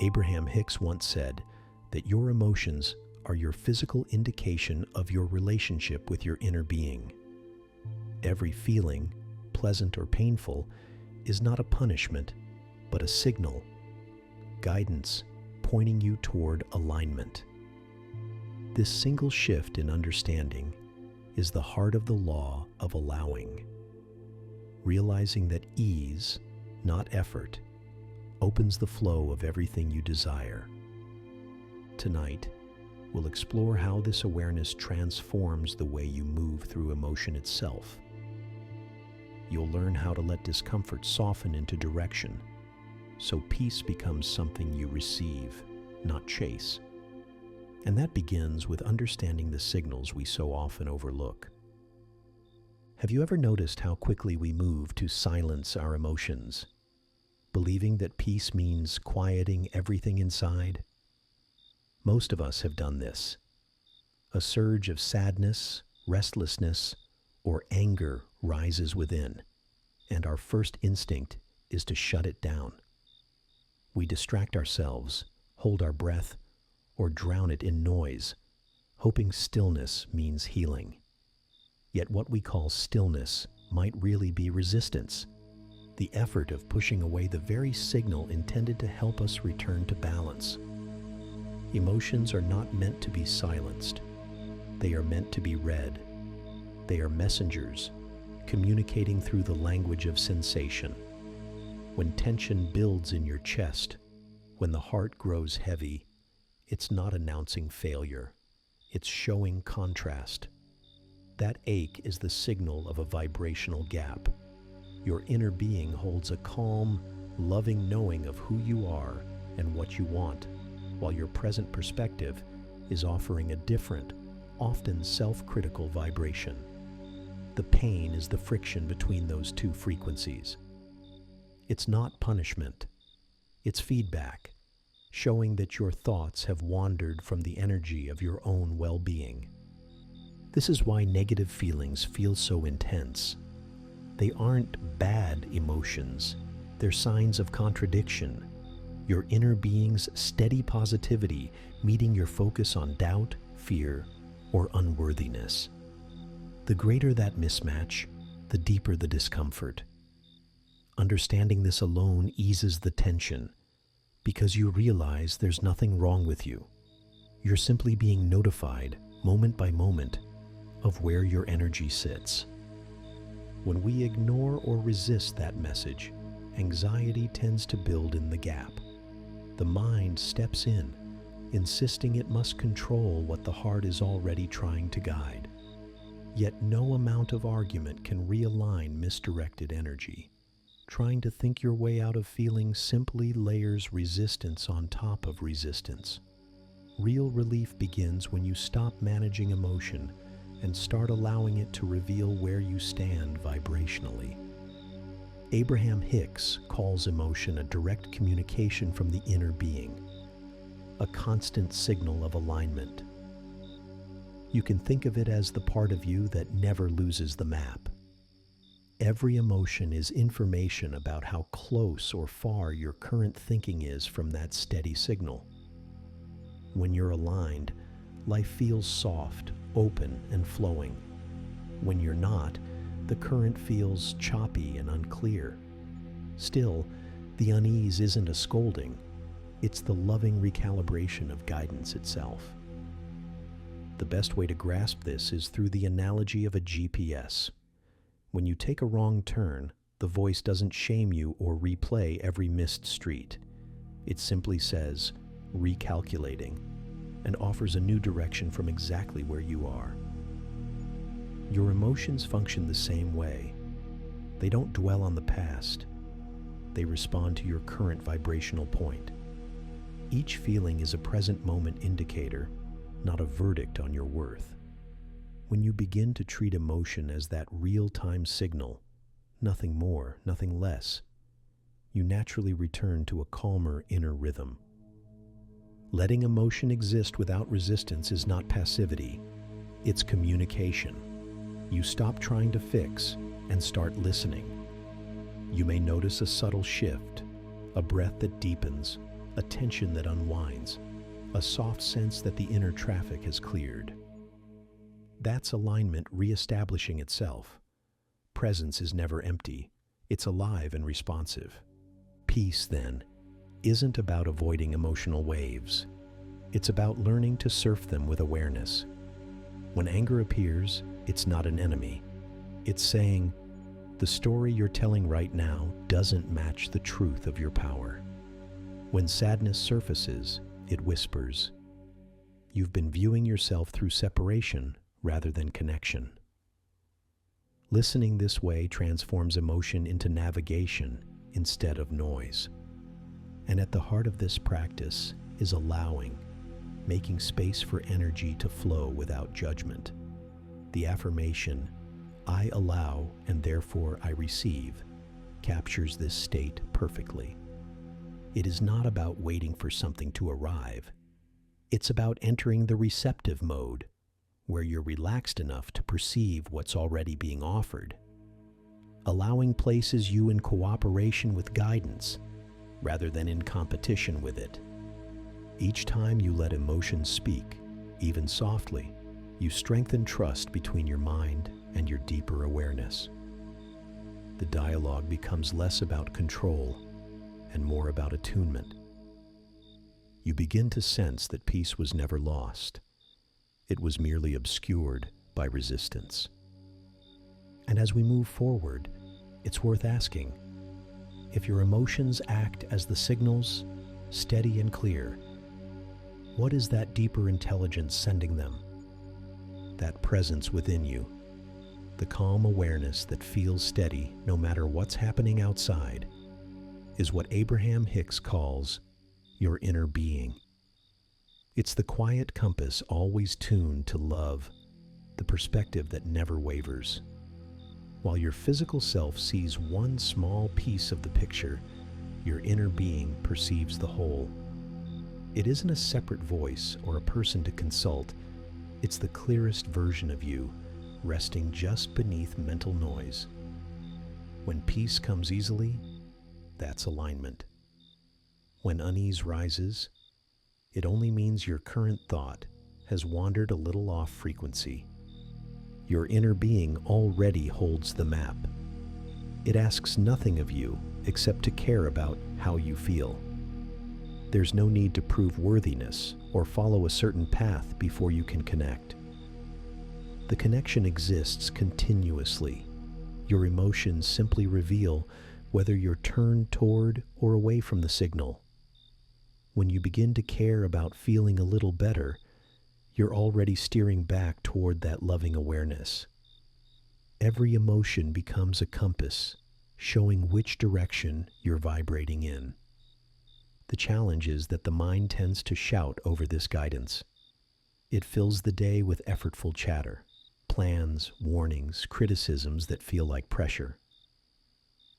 Abraham Hicks once said that your emotions are your physical indication of your relationship with your inner being. Every feeling, pleasant or painful, is not a punishment, but a signal, guidance pointing you toward alignment. This single shift in understanding is the heart of the law of allowing. Realizing that ease, not effort, opens the flow of everything you desire. Tonight, we'll explore how this awareness transforms the way you move through emotion itself. You'll learn how to let discomfort soften into direction, so peace becomes something you receive, not chase. And that begins with understanding the signals we so often overlook. Have you ever noticed how quickly we move to silence our emotions, believing that peace means quieting everything inside? Most of us have done this. A surge of sadness, restlessness, or anger rises within, and our first instinct is to shut it down. We distract ourselves, hold our breath, or drown it in noise, hoping stillness means healing. Yet what we call stillness might really be resistance, the effort of pushing away the very signal intended to help us return to balance. Emotions are not meant to be silenced. They are meant to be read. They are messengers, communicating through the language of sensation. When tension builds in your chest, when the heart grows heavy, it's not announcing failure. It's showing contrast. That ache is the signal of a vibrational gap. Your inner being holds a calm, loving knowing of who you are and what you want, while your present perspective is offering a different, often self-critical vibration. The pain is the friction between those two frequencies. It's not punishment. It's feedback, showing that your thoughts have wandered from the energy of your own well-being. This is why negative feelings feel so intense. They aren't bad emotions. They're signs of contradiction. Your inner being's steady positivity meeting your focus on doubt, fear, or unworthiness. The greater that mismatch, the deeper the discomfort. Understanding this alone eases the tension, because you realize there's nothing wrong with you. You're simply being notified, moment by moment, of where your energy sits. When we ignore or resist that message, anxiety tends to build in the gap. The mind steps in, insisting it must control what the heart is already trying to guide. Yet no amount of argument can realign misdirected energy. Trying to think your way out of feeling simply layers resistance on top of resistance. Real relief begins when you stop managing emotion and start allowing it to reveal where you stand vibrationally. Abraham Hicks calls emotion a direct communication from the inner being, a constant signal of alignment. You can think of it as the part of you that never loses the map. Every emotion is information about how close or far your current thinking is from that steady signal. When you're aligned, life feels soft, open, and flowing. When you're not, the current feels choppy and unclear. Still, the unease isn't a scolding. It's the loving recalibration of guidance itself. The best way to grasp this is through the analogy of a GPS. When you take a wrong turn, the voice doesn't shame you or replay every missed street. It simply says, recalculating, and offers a new direction from exactly where you are. Your emotions function the same way. They don't dwell on the past. They respond to your current vibrational point. Each feeling is a present moment indicator, not a verdict on your worth. When you begin to treat emotion as that real-time signal, nothing more, nothing less, you naturally return to a calmer inner rhythm. Letting emotion exist without resistance is not passivity, it's communication. You stop trying to fix and start listening. You may notice a subtle shift, a breath that deepens, a tension that unwinds, a soft sense that the inner traffic has cleared. That's alignment reestablishing itself. Presence is never empty. It's alive and responsive. Peace, then, isn't about avoiding emotional waves. It's about learning to surf them with awareness. When anger appears, it's not an enemy. It's saying, the story you're telling right now doesn't match the truth of your power. When sadness surfaces, it whispers, you've been viewing yourself through separation rather than connection. Listening this way transforms emotion into navigation instead of noise. And at the heart of this practice is allowing, making space for energy to flow without judgment. The affirmation, I allow and therefore I receive, captures this state perfectly. It is not about waiting for something to arrive. It's about entering the receptive mode, where you're relaxed enough to perceive what's already being offered. Allowing places you in cooperation with guidance, rather than in competition with it. Each time you let emotions speak, even softly, you strengthen trust between your mind and your deeper awareness. The dialogue becomes less about control and more about attunement. You begin to sense that peace was never lost. It was merely obscured by resistance. And as we move forward, it's worth asking, if your emotions act as the signals, steady and clear, what is that deeper intelligence sending them? That presence within you, the calm awareness that feels steady no matter what's happening outside, is what Abraham Hicks calls your inner being. It's the quiet compass always tuned to love, the perspective that never wavers. While your physical self sees one small piece of the picture, your inner being perceives the whole. It isn't a separate voice or a person to consult. It's the clearest version of you, resting just beneath mental noise. When peace comes easily, that's alignment. When unease rises, it only means your current thought has wandered a little off frequency. Your inner being already holds the map. It asks nothing of you except to care about how you feel. There's no need to prove worthiness or follow a certain path before you can connect. The connection exists continuously. Your emotions simply reveal whether you're turned toward or away from the signal. When you begin to care about feeling a little better, you're already steering back toward that loving awareness. Every emotion becomes a compass, showing which direction you're vibrating in. The challenge is that the mind tends to shout over this guidance. It fills the day with effortful chatter, plans, warnings, criticisms that feel like pressure.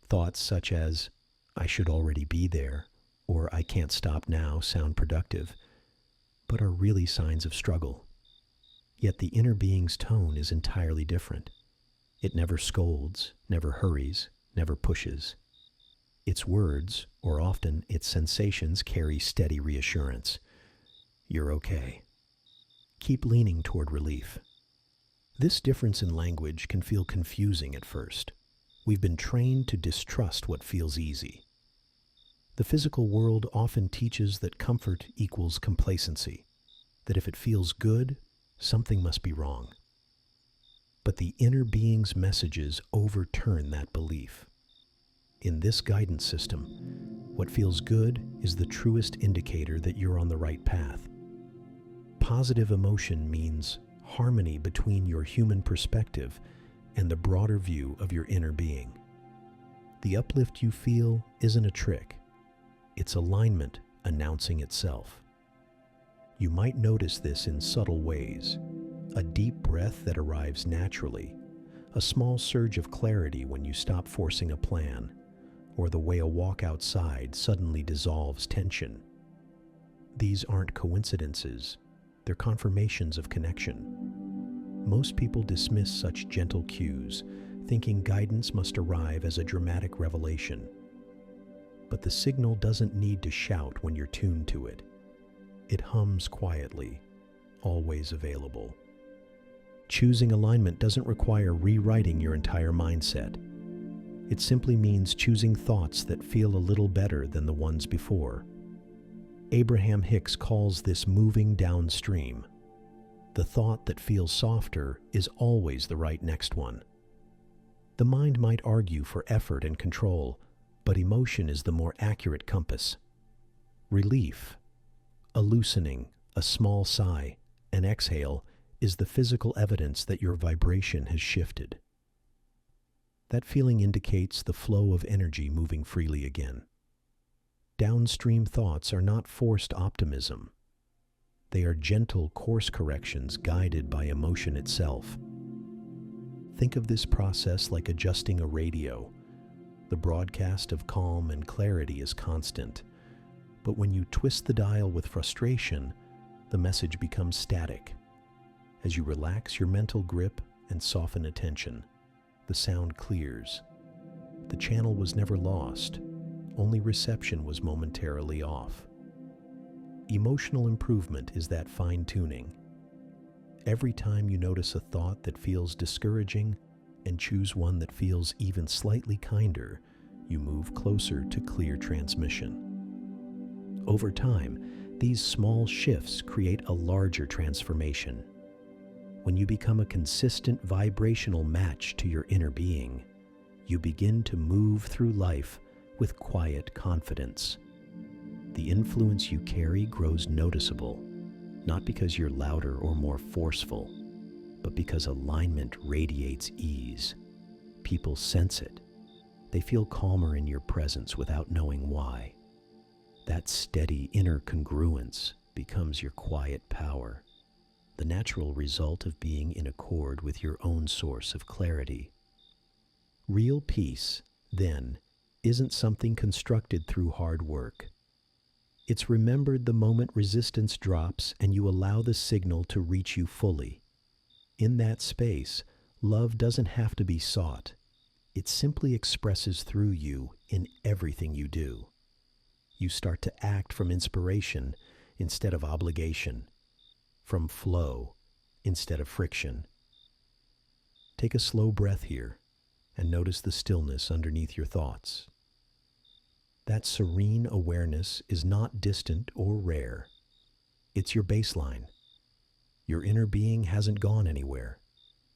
Thoughts such as, I should already be there, or I can't stop now sound productive, but are really signs of struggle. Yet the inner being's tone is entirely different. It never scolds, never hurries, never pushes. Its words, or often its sensations, carry steady reassurance. You're okay. Keep leaning toward relief. This difference in language can feel confusing at first. We've been trained to distrust what feels easy. The physical world often teaches that comfort equals complacency, that if it feels good, something must be wrong. But the inner being's messages overturn that belief. In this guidance system, what feels good is the truest indicator that you're on the right path. Positive emotion means harmony between your human perspective and the broader view of your inner being. The uplift you feel isn't a trick. It's alignment announcing itself. You might notice this in subtle ways. A deep breath that arrives naturally, a small surge of clarity when you stop forcing a plan, or the way a walk outside suddenly dissolves tension. These aren't coincidences, they're confirmations of connection. Most people dismiss such gentle cues, thinking guidance must arrive as a dramatic revelation. but the signal doesn't need to shout when you're tuned to it. It hums quietly, always available. Choosing alignment doesn't require rewriting your entire mindset. It simply means choosing thoughts that feel a little better than the ones before. Abraham Hicks calls this moving downstream. The thought that feels softer is always the right next one. The mind might argue for effort and control, but emotion is the more accurate compass. Relief, a loosening, a small sigh, an exhale, is the physical evidence that your vibration has shifted. That feeling indicates the flow of energy moving freely again. Downstream thoughts are not forced optimism. They are gentle course corrections guided by emotion itself. Think of this process like adjusting a radio. The broadcast of calm and clarity is constant, but when you twist the dial with frustration, the message becomes static. As you relax your mental grip and soften attention, the sound clears. The channel was never lost, only reception was momentarily off. Emotional improvement is that fine-tuning. Every time you notice a thought that feels discouraging and choose one that feels even slightly kinder, you move closer to clear transmission. Over time, these small shifts create a larger transformation. When you become a consistent vibrational match to your inner being, you begin to move through life with quiet confidence. The influence you carry grows noticeable, not because you're louder or more forceful, but because alignment radiates ease. People sense it. They feel calmer in your presence without knowing why. That steady inner congruence becomes your quiet power, the natural result of being in accord with your own source of clarity. Real peace, then, isn't something constructed through hard work. It's remembered the moment resistance drops and you allow the signal to reach you fully. In that space, love doesn't have to be sought. It simply expresses through you in everything you do. You start to act from inspiration instead of obligation, from flow instead of friction. Take a slow breath here and notice the stillness underneath your thoughts. That serene awareness is not distant or rare. It's your baseline. Your inner being hasn't gone anywhere.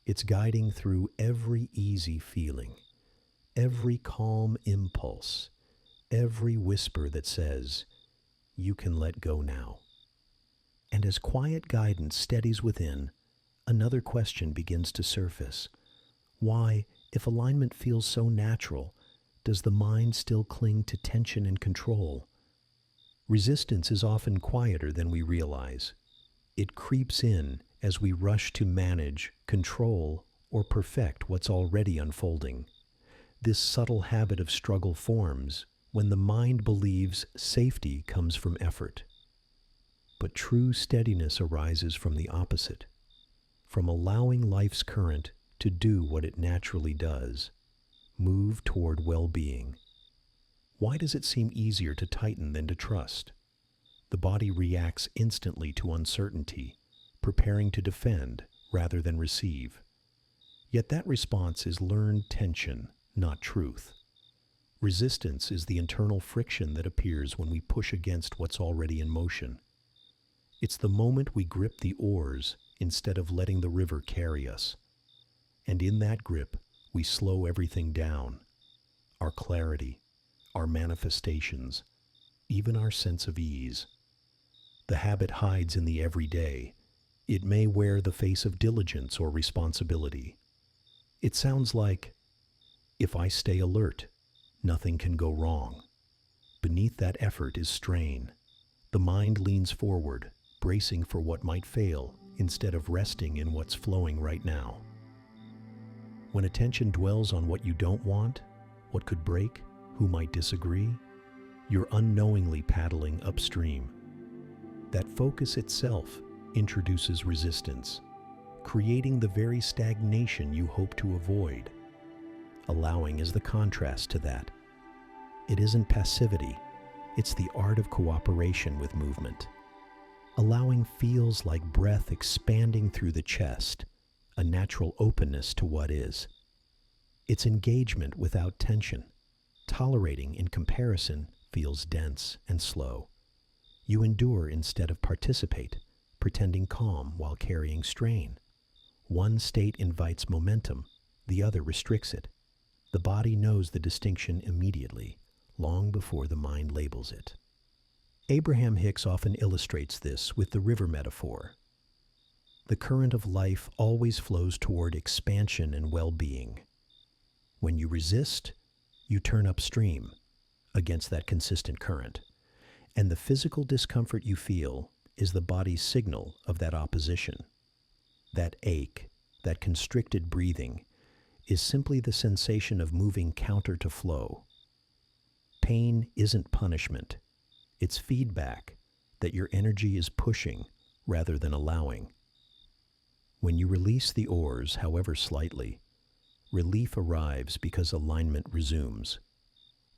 It's guiding through every easy feeling, every calm impulse, every whisper that says, "You can let go now." And as quiet guidance steadies within, another question begins to surface. Why, if alignment feels so natural, does the mind still cling to tension and control? Resistance is often quieter than we realize. It creeps in as we rush to manage, control, or perfect what's already unfolding. This subtle habit of struggle forms when the mind believes safety comes from effort. But true steadiness arises from the opposite, from allowing life's current to do what it naturally does. Move toward well-being. Why does it seem easier to tighten than to trust? The body reacts instantly to uncertainty, preparing to defend rather than receive. Yet that response is learned tension, not truth. Resistance is the internal friction that appears when we push against what's already in motion. It's the moment we grip the oars instead of letting the river carry us. And in that grip, we slow everything down. Our clarity, our manifestations, even our sense of ease. The habit hides in the everyday. It may wear the face of diligence or responsibility. It sounds like, if I stay alert, nothing can go wrong. Beneath that effort is strain. The mind leans forward, bracing for what might fail instead of resting in what's flowing right now. When attention dwells on what you don't want, what could break, who might disagree, you're unknowingly paddling upstream. That focus itself introduces resistance, creating the very stagnation you hope to avoid. Allowing is the contrast to that. It isn't passivity, it's the art of cooperation with movement. Allowing feels like breath expanding through the chest, a natural openness to what is. It's engagement without tension. Tolerating in comparison feels dense and slow. You endure instead of participate, pretending calm while carrying strain. One state invites momentum, the other restricts it. The body knows the distinction immediately, long before the mind labels it. Abraham Hicks often illustrates this with the river metaphor. The current of life always flows toward expansion and well-being. When you resist, you turn upstream against that consistent current, and the physical discomfort you feel is the body's signal of that opposition. That ache, that constricted breathing, is simply the sensation of moving counter to flow. Pain isn't punishment. It's feedback that your energy is pushing rather than allowing. When you release the oars, however slightly, relief arrives because alignment resumes.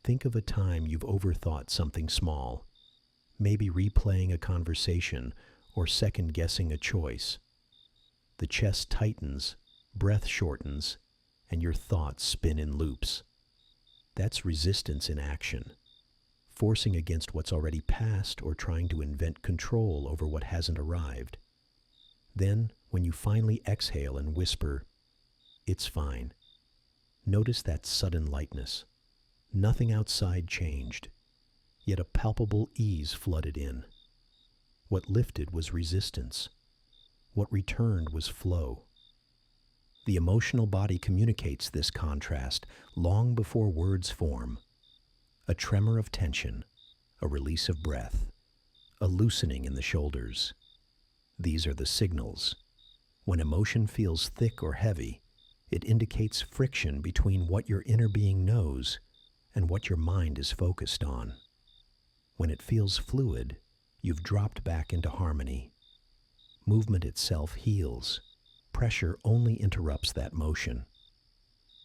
Think of a time you've overthought something small, maybe replaying a conversation or second-guessing a choice. The chest tightens, breath shortens, and your thoughts spin in loops. That's resistance in action. Forcing against what's already passed or trying to invent control over what hasn't arrived. Then, when you finally exhale and whisper, "It's fine," notice that sudden lightness. Nothing outside changed, yet a palpable ease flooded in. What lifted was resistance. What returned was flow. The emotional body communicates this contrast long before words form. A tremor of tension, a release of breath, a loosening in the shoulders. These are the signals. When emotion feels thick or heavy, it indicates friction between what your inner being knows and what your mind is focused on. When it feels fluid, you've dropped back into harmony. Movement itself heals. Pressure only interrupts that motion.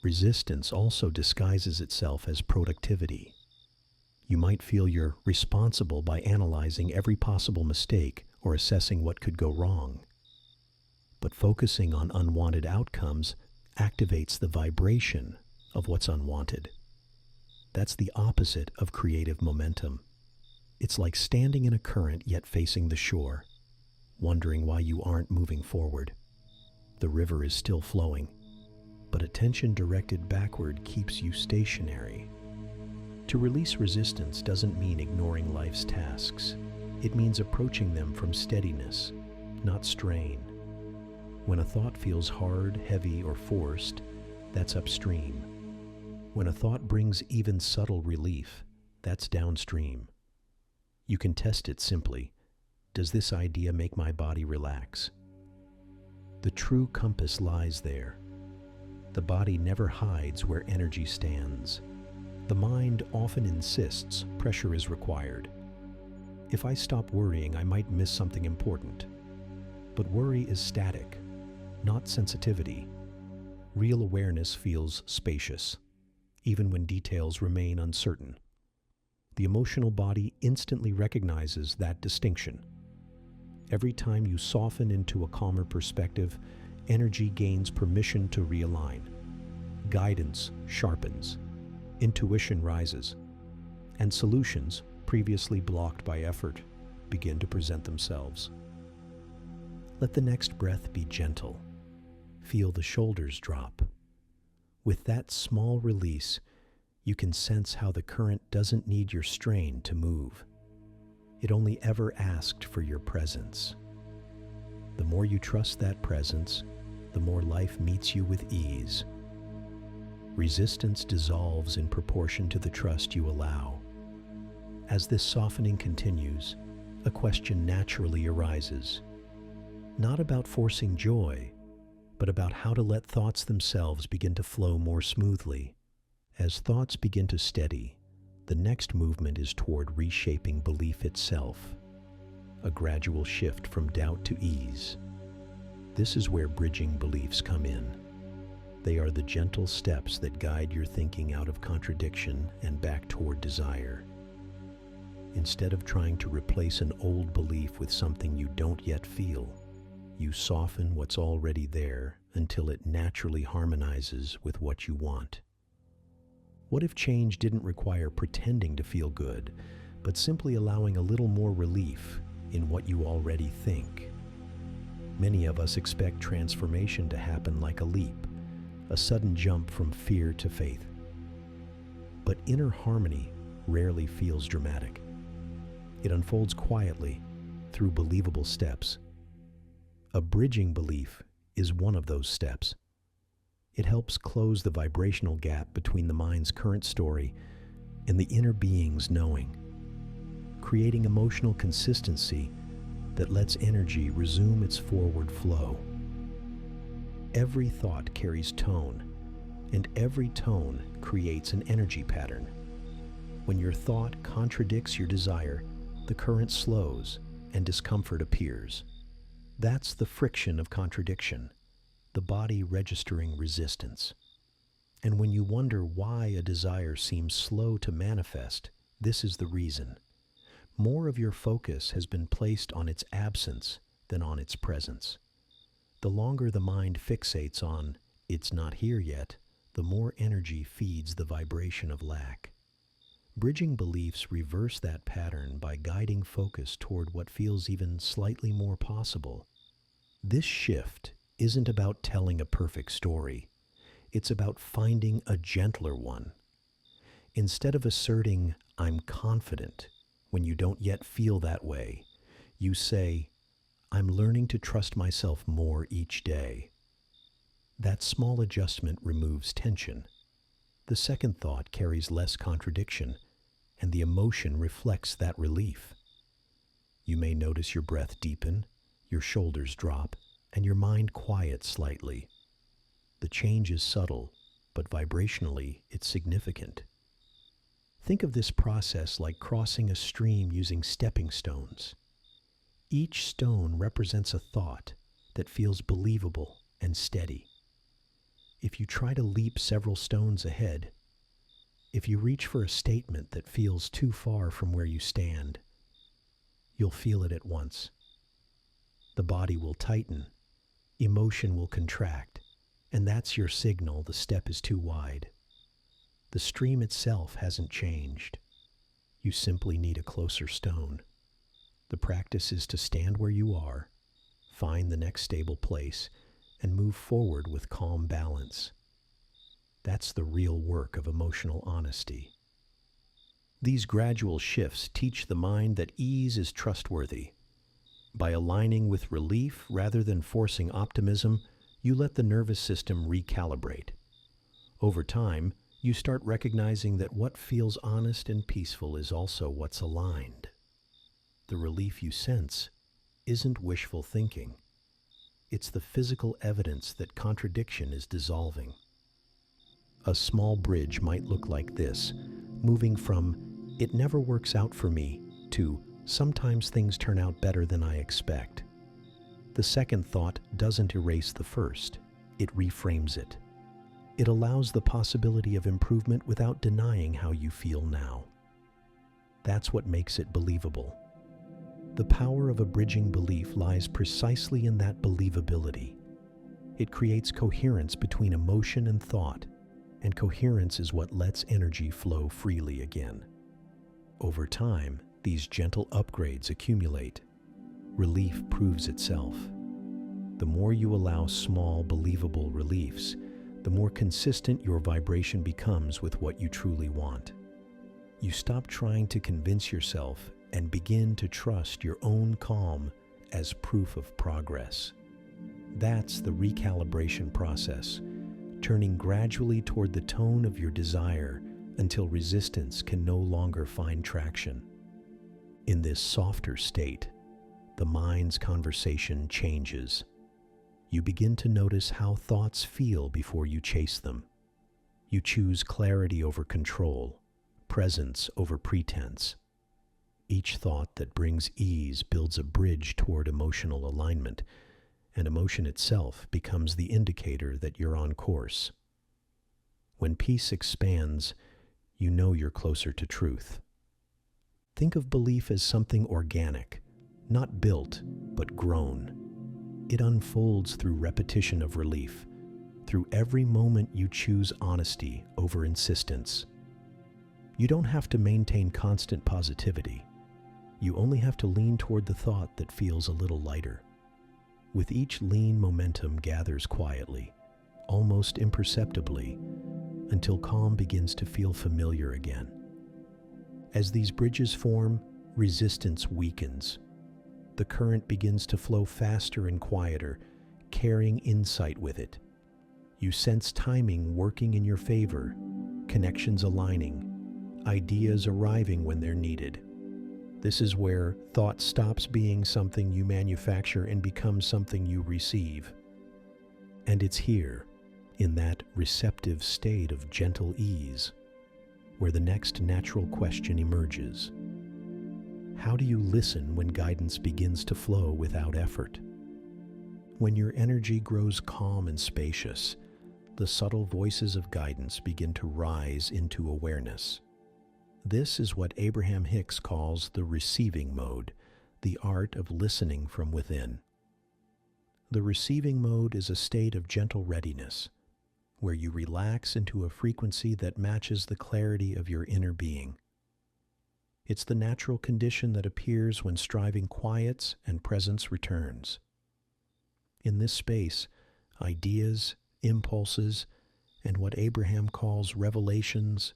Resistance also disguises itself as productivity. You might feel you're responsible by analyzing every possible mistake or assessing what could go wrong. But focusing on unwanted outcomes activates the vibration of what's unwanted. That's the opposite of creative momentum. It's like standing in a current yet facing the shore, wondering why you aren't moving forward. The river is still flowing, but attention directed backward keeps you stationary. To release resistance doesn't mean ignoring life's tasks. It means approaching them from steadiness, not strain. When a thought feels hard, heavy, or forced, that's upstream. When a thought brings even subtle relief, that's downstream. You can test it simply. Does this idea make my body relax? The true compass lies there. The body never hides where energy stands. The mind often insists pressure is required. If I stop worrying, I might miss something important. But worry is static, not sensitivity. Real awareness feels spacious, even when details remain uncertain. The emotional body instantly recognizes that distinction. Every time you soften into a calmer perspective, energy gains permission to realign. Guidance sharpens. Intuition rises, and solutions, previously blocked by effort, begin to present themselves. Let the next breath be gentle. Feel the shoulders drop. With that small release, you can sense how the current doesn't need your strain to move. It only ever asked for your presence. The more you trust that presence, the more life meets you with ease. Resistance dissolves in proportion to the trust you allow. As this softening continues, a question naturally arises. Not about forcing joy, but about how to let thoughts themselves begin to flow more smoothly. As thoughts begin to steady, the next movement is toward reshaping belief itself, a gradual shift from doubt to ease. This is where bridging beliefs come in. They are the gentle steps that guide your thinking out of contradiction and back toward desire. Instead of trying to replace an old belief with something you don't yet feel, you soften what's already there until it naturally harmonizes with what you want. What if change didn't require pretending to feel good, but simply allowing a little more relief in what you already think? Many of us expect transformation to happen like a leap, a sudden jump from fear to faith. But inner harmony rarely feels dramatic. It unfolds quietly through believable steps. A bridging belief is one of those steps. It helps close the vibrational gap between the mind's current story and the inner being's knowing, creating emotional consistency that lets energy resume its forward flow. Every thought carries tone, and every tone creates an energy pattern. When your thought contradicts your desire, the current slows and discomfort appears. That's the friction of contradiction, the body registering resistance. And when you wonder why a desire seems slow to manifest, this is the reason. More of your focus has been placed on its absence than on its presence. The longer the mind fixates on "it's not here yet," the more energy feeds the vibration of lack. Bridging beliefs reverse that pattern by guiding focus toward what feels even slightly more possible. This shift isn't about telling a perfect story. It's about finding a gentler one. Instead of asserting, "I'm confident," when you don't yet feel that way, you say, "I'm learning to trust myself more each day." That small adjustment removes tension. The second thought carries less contradiction, and the emotion reflects that relief. You may notice your breath deepen, your shoulders drop, and your mind quiet slightly. The change is subtle, but vibrationally it's significant. Think of this process like crossing a stream using stepping stones. Each stone represents a thought that feels believable and steady. If you try to leap several stones ahead, if you reach for a statement that feels too far from where you stand, you'll feel it at once. The body will tighten, emotion will contract, and that's your signal the step is too wide. The stream itself hasn't changed. You simply need a closer stone. The practice is to stand where you are, find the next stable place, and move forward with calm balance. That's the real work of emotional honesty. These gradual shifts teach the mind that ease is trustworthy. By aligning with relief rather than forcing optimism, you let the nervous system recalibrate. Over time, you start recognizing that what feels honest and peaceful is also what's aligned. The relief you sense isn't wishful thinking. It's the physical evidence that contradiction is dissolving. A small bridge might look like this, moving from "it never works out for me" to "sometimes things turn out better than I expect." The second thought doesn't erase the first, it reframes it. It allows the possibility of improvement without denying how you feel now. That's what makes it believable. The power of a bridging belief lies precisely in that believability. It creates coherence between emotion and thought, and coherence is what lets energy flow freely again. Over time, these gentle upgrades accumulate. Relief proves itself. The more you allow small, believable reliefs, the more consistent your vibration becomes with what you truly want. You stop trying to convince yourself and begin to trust your own calm as proof of progress. That's the recalibration process, turning gradually toward the tone of your desire until resistance can no longer find traction. In this softer state, the mind's conversation changes. You begin to notice how thoughts feel before you chase them. You choose clarity over control, presence over pretense. Each thought that brings ease builds a bridge toward emotional alignment, and emotion itself becomes the indicator that you're on course. When peace expands, you know you're closer to truth. Think of belief as something organic, not built, but grown. It unfolds through repetition of relief, through every moment you choose honesty over insistence. You don't have to maintain constant positivity. You only have to lean toward the thought that feels a little lighter. With each lean, momentum gathers quietly, almost imperceptibly, until calm begins to feel familiar again. As these bridges form, resistance weakens. The current begins to flow faster and quieter, carrying insight with it. You sense timing working in your favor, connections aligning, ideas arriving when they're needed. This is where thought stops being something you manufacture and becomes something you receive. And it's here, in that receptive state of gentle ease, where the next natural question emerges. How do you listen when guidance begins to flow without effort? When your energy grows calm and spacious, the subtle voices of guidance begin to rise into awareness. This is what Abraham Hicks calls the receiving mode, the art of listening from within. The receiving mode is a state of gentle readiness, where you relax into a frequency that matches the clarity of your inner being. It's the natural condition that appears when striving quiets and presence returns. In this space, ideas, impulses, and what Abraham calls revelations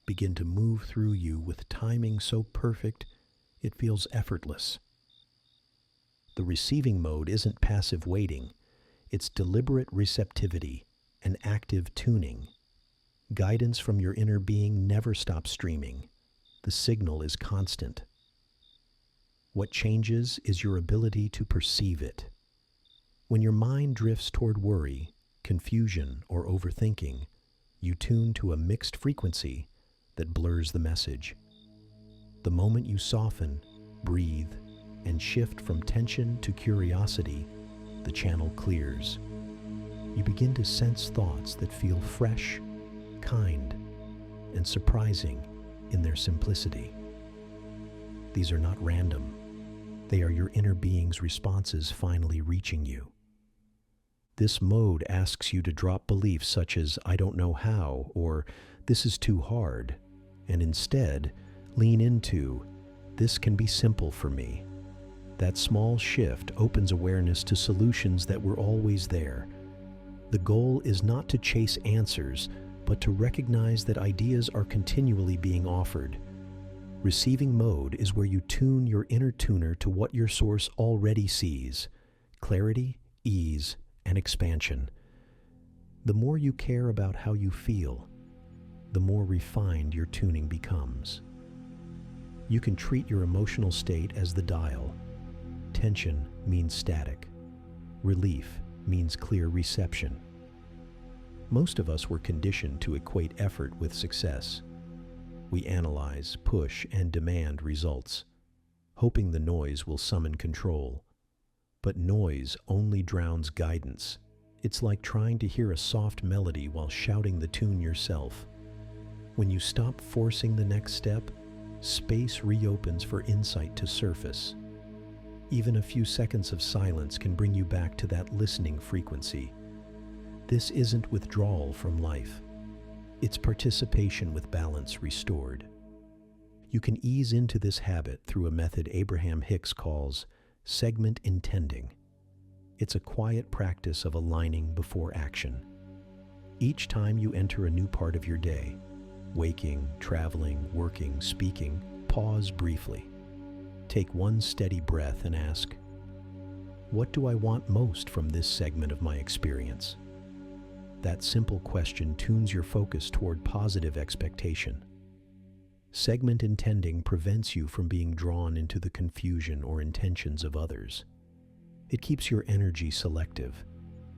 begin to move through you with timing so perfect it feels effortless. The receiving mode isn't passive waiting, it's deliberate receptivity, an active tuning. Guidance from your inner being never stops streaming. The signal is constant. What changes is your ability to perceive it. When your mind drifts toward worry, confusion, or overthinking, you tune to a mixed frequency that blurs the message. The moment you soften, breathe, and shift from tension to curiosity, the channel clears. You begin to sense thoughts that feel fresh, kind, and surprising in their simplicity. These are not random. They are your inner being's responses finally reaching you. This mode asks you to drop beliefs such as, "I don't know how," or "this is too hard," and instead lean into, "this can be simple for me." That small shift opens awareness to solutions that were always there. The goal is not to chase answers, but to recognize that ideas are continually being offered. Receiving mode is where you tune your inner tuner to what your source already sees: clarity, ease, and expansion. The more you care about how you feel, the more refined your tuning becomes. You can treat your emotional state as the dial. Tension means static. Relief means clear reception. Most of us were conditioned to equate effort with success. We analyze, push, and demand results, hoping the noise will summon control. But noise only drowns guidance. It's like trying to hear a soft melody while shouting the tune yourself. When you stop forcing the next step, space reopens for insight to surface. Even a few seconds of silence can bring you back to that listening frequency. This isn't withdrawal from life. It's participation with balance restored. You can ease into this habit through a method Abraham Hicks calls segment intending. It's a quiet practice of aligning before action. Each time you enter a new part of your day, waking, traveling, working, speaking, pause briefly. Take one steady breath and ask, "What do I want most from this segment of my experience?" That simple question tunes your focus toward positive expectation. Segment intending prevents you from being drawn into the confusion or intentions of others. It keeps your energy selective,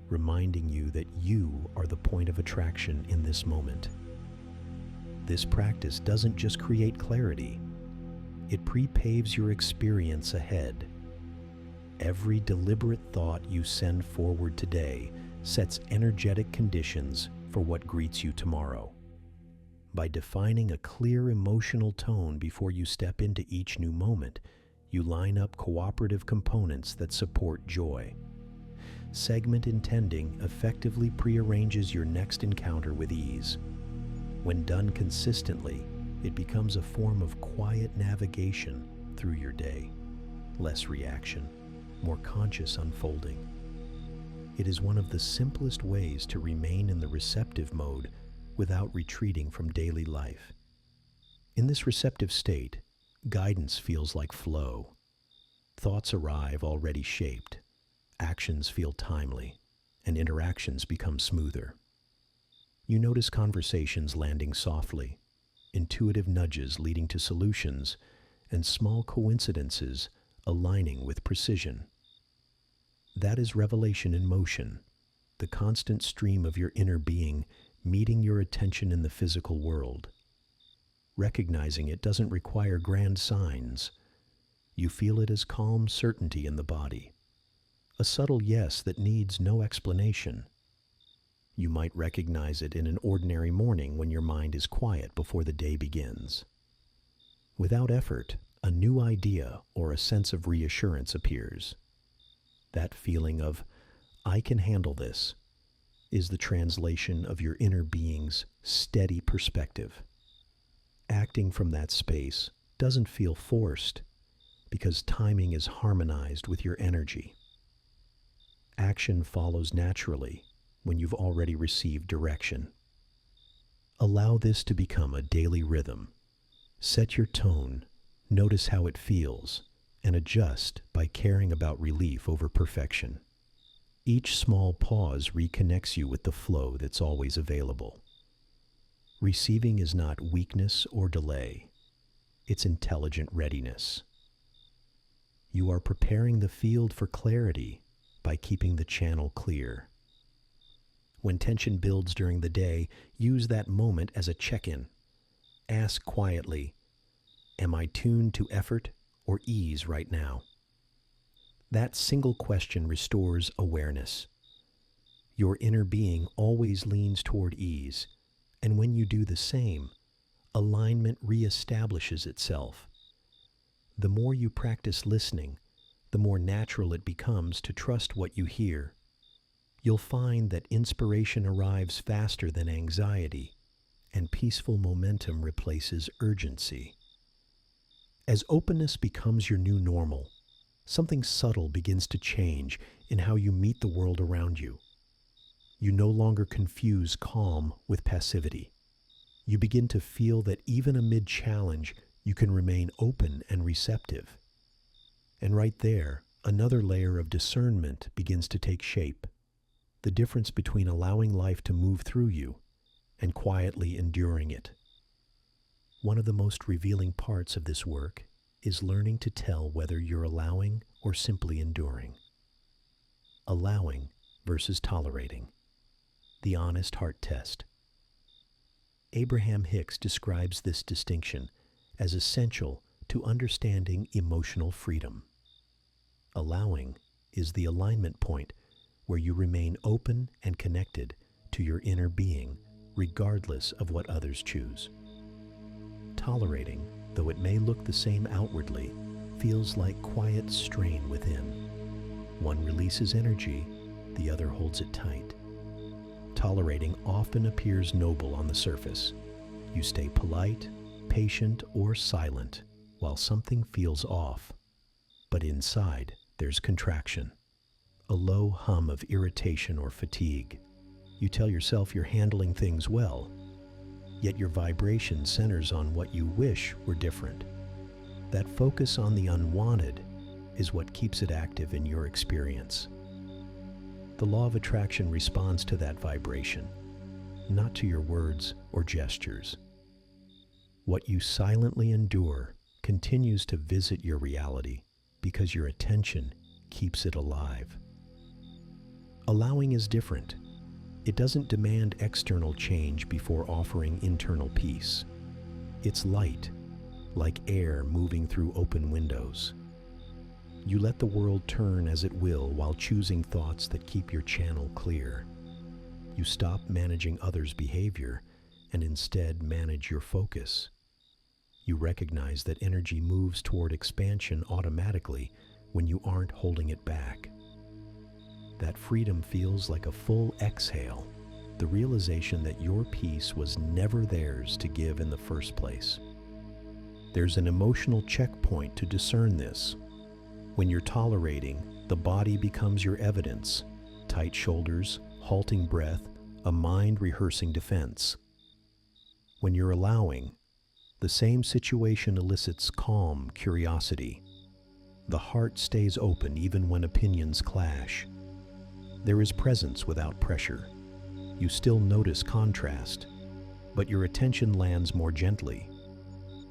reminding you that you are the point of attraction in this moment. This practice doesn't just create clarity, it prepaves your experience ahead. Every deliberate thought you send forward today sets energetic conditions for what greets you tomorrow. By defining a clear emotional tone before you step into each new moment, you line up cooperative components that support joy. Segment intending effectively prearranges your next encounter with ease. When done consistently, it becomes a form of quiet navigation through your day. Less reaction, more conscious unfolding. It is one of the simplest ways to remain in the receptive mode without retreating from daily life. In this receptive state, guidance feels like flow. Thoughts arrive already shaped, actions feel timely, and interactions become smoother. You notice conversations landing softly, intuitive nudges leading to solutions, and small coincidences aligning with precision. That is revelation in motion, the constant stream of your inner being meeting your attention in the physical world. Recognizing it doesn't require grand signs. You feel it as calm certainty in the body, a subtle yes that needs no explanation. You might recognize it in an ordinary morning when your mind is quiet before the day begins. Without effort, a new idea or a sense of reassurance appears. That feeling of, I can handle this, is the translation of your inner being's steady perspective. Acting from that space doesn't feel forced because timing is harmonized with your energy. Action follows naturally when you've already received direction. Allow this to become a daily rhythm. Set your tone, notice how it feels, and adjust by caring about relief over perfection. Each small pause reconnects you with the flow that's always available. Receiving is not weakness or delay. It's intelligent readiness. You are preparing the field for clarity by keeping the channel clear. When tension builds during the day, use that moment as a check-in. Ask quietly, am I tuned to effort or ease right now? That single question restores awareness. Your inner being always leans toward ease, and when you do the same, alignment reestablishes itself. The more you practice listening, the more natural it becomes to trust what you hear. You'll find that inspiration arrives faster than anxiety, and peaceful momentum replaces urgency. As openness becomes your new normal, something subtle begins to change in how you meet the world around you. You no longer confuse calm with passivity. You begin to feel that even amid challenge, you can remain open and receptive. And right there, another layer of discernment begins to take shape. The difference between allowing life to move through you and quietly enduring it. One of the most revealing parts of this work is learning to tell whether you're allowing or simply enduring. Allowing versus tolerating. The honest heart test. Abraham Hicks describes this distinction as essential to understanding emotional freedom. Allowing is the alignment point where you remain open and connected to your inner being, regardless of what others choose. Tolerating, though it may look the same outwardly, feels like quiet strain within. One releases energy, the other holds it tight. Tolerating often appears noble on the surface. You stay polite, patient, or silent while something feels off. But inside, there's contraction. A low hum of irritation or fatigue. You tell yourself you're handling things well, yet your vibration centers on what you wish were different. That focus on the unwanted is what keeps it active in your experience. The law of attraction responds to that vibration, not to your words or gestures. What you silently endure continues to visit your reality because your attention keeps it alive. Allowing is different. It doesn't demand external change before offering internal peace. It's light, like air moving through open windows. You let the world turn as it will while choosing thoughts that keep your channel clear. You stop managing others' behavior and instead manage your focus. You recognize that energy moves toward expansion automatically when you aren't holding it back. That freedom feels like a full exhale, the realization that your peace was never theirs to give in the first place. There's an emotional checkpoint to discern this. When you're tolerating, the body becomes your evidence. Tight shoulders, halting breath, a mind rehearsing defense. When you're allowing, the same situation elicits calm curiosity. The heart stays open even when opinions clash. There is presence without pressure. You still notice contrast, but your attention lands more gently.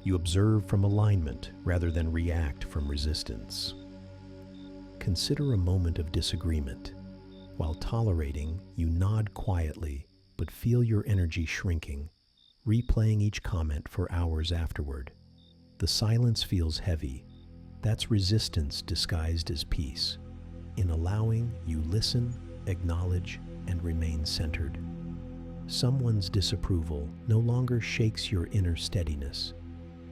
You observe from alignment rather than react from resistance. Consider a moment of disagreement. While tolerating, you nod quietly, but feel your energy shrinking, replaying each comment for hours afterward. The silence feels heavy. That's resistance disguised as peace. In allowing, you listen, acknowledge, and remain centered. Someone's disapproval no longer shakes your inner steadiness,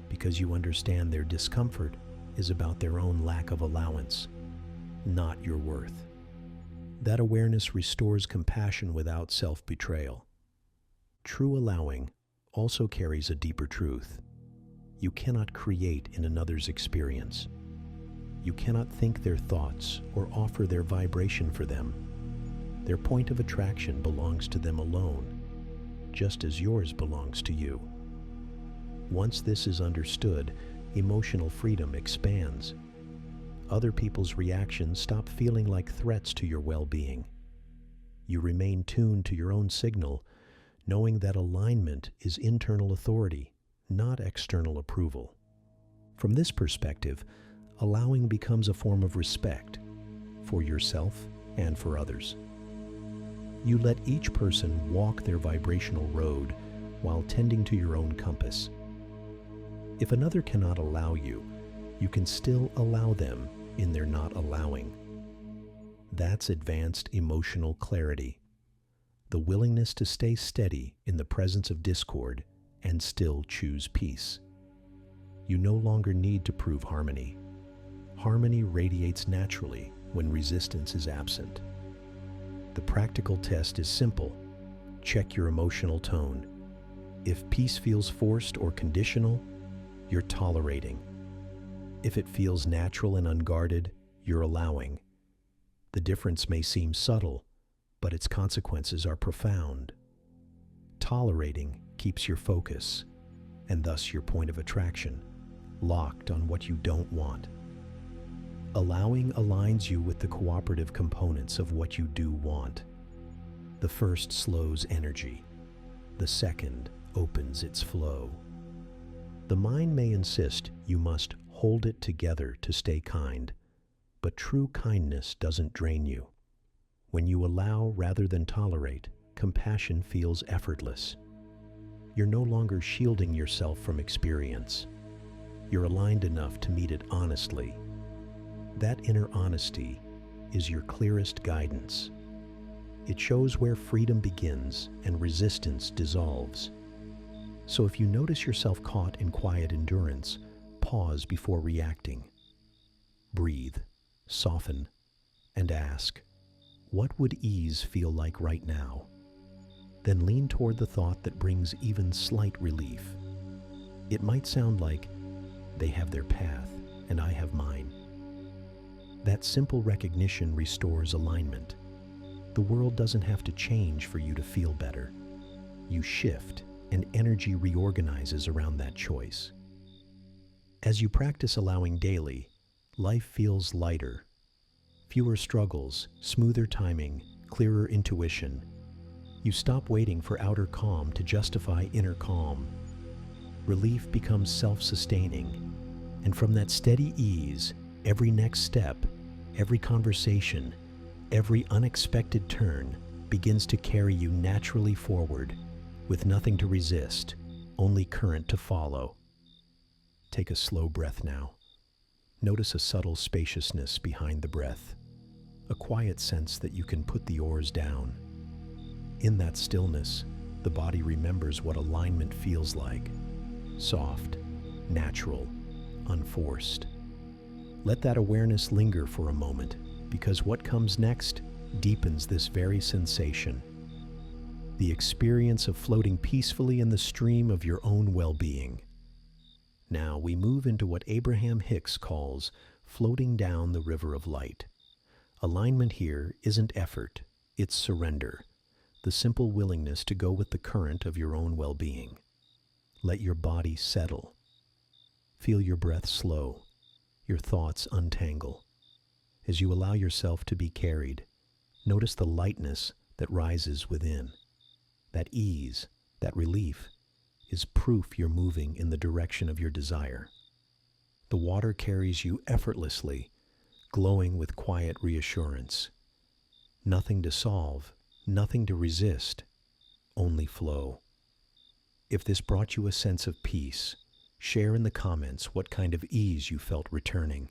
because you understand their discomfort is about their own lack of allowance, not your worth. That awareness restores compassion without self-betrayal. True allowing also carries a deeper truth. You cannot create in another's experience. You cannot think their thoughts or offer their vibration for them. Their point of attraction belongs to them alone, just as yours belongs to you. Once this is understood, emotional freedom expands. Other people's reactions stop feeling like threats to your well-being. You remain tuned to your own signal, knowing that alignment is internal authority, not external approval. From this perspective, allowing becomes a form of respect for yourself and for others. You let each person walk their vibrational road while tending to your own compass. If another cannot allow you, you can still allow them in their not allowing. That's advanced emotional clarity. The willingness to stay steady in the presence of discord and still choose peace. You no longer need to prove harmony. Harmony radiates naturally when resistance is absent. The practical test is simple. Check your emotional tone. If peace feels forced or conditional, you're tolerating. If it feels natural and unguarded, you're allowing. The difference may seem subtle, but its consequences are profound. Tolerating keeps your focus, and thus your point of attraction, locked on what you don't want. Allowing aligns you with the cooperative components of what you do want. The first slows energy. The second opens its flow. The mind may insist you must hold it together to stay kind, but true kindness doesn't drain you. When you allow rather than tolerate, compassion feels effortless. You're no longer shielding yourself from experience. You're aligned enough to meet it honestly. That inner honesty is your clearest guidance. It shows where freedom begins and resistance dissolves. So if you notice yourself caught in quiet endurance, pause before reacting. Breathe, soften, and ask, what would ease feel like right now? Then lean toward the thought that brings even slight relief. It might sound like, they have their path and I have mine. That simple recognition restores alignment. The world doesn't have to change for you to feel better. You shift, and energy reorganizes around that choice. As you practice allowing daily, life feels lighter. Fewer struggles, smoother timing, clearer intuition. You stop waiting for outer calm to justify inner calm. Relief becomes self-sustaining, and from that steady ease, every next step, every conversation, every unexpected turn begins to carry you naturally forward, with nothing to resist, only current to follow. Take a slow breath now. Notice a subtle spaciousness behind the breath, a quiet sense that you can put the oars down. In that stillness, the body remembers what alignment feels like: soft, natural, unforced. Let that awareness linger for a moment, because what comes next deepens this very sensation. The experience of floating peacefully in the stream of your own well-being. Now we move into what Abraham Hicks calls floating down the river of light. Alignment here isn't effort, it's surrender, the simple willingness to go with the current of your own well-being. Let your body settle. Feel your breath slow, your thoughts untangle. As you allow yourself to be carried, notice the lightness that rises within. That ease, that relief, is proof you're moving in the direction of your desire. The water carries you effortlessly, glowing with quiet reassurance. Nothing to solve, nothing to resist, only flow. If this brought you a sense of peace, share in the comments what kind of ease you felt returning.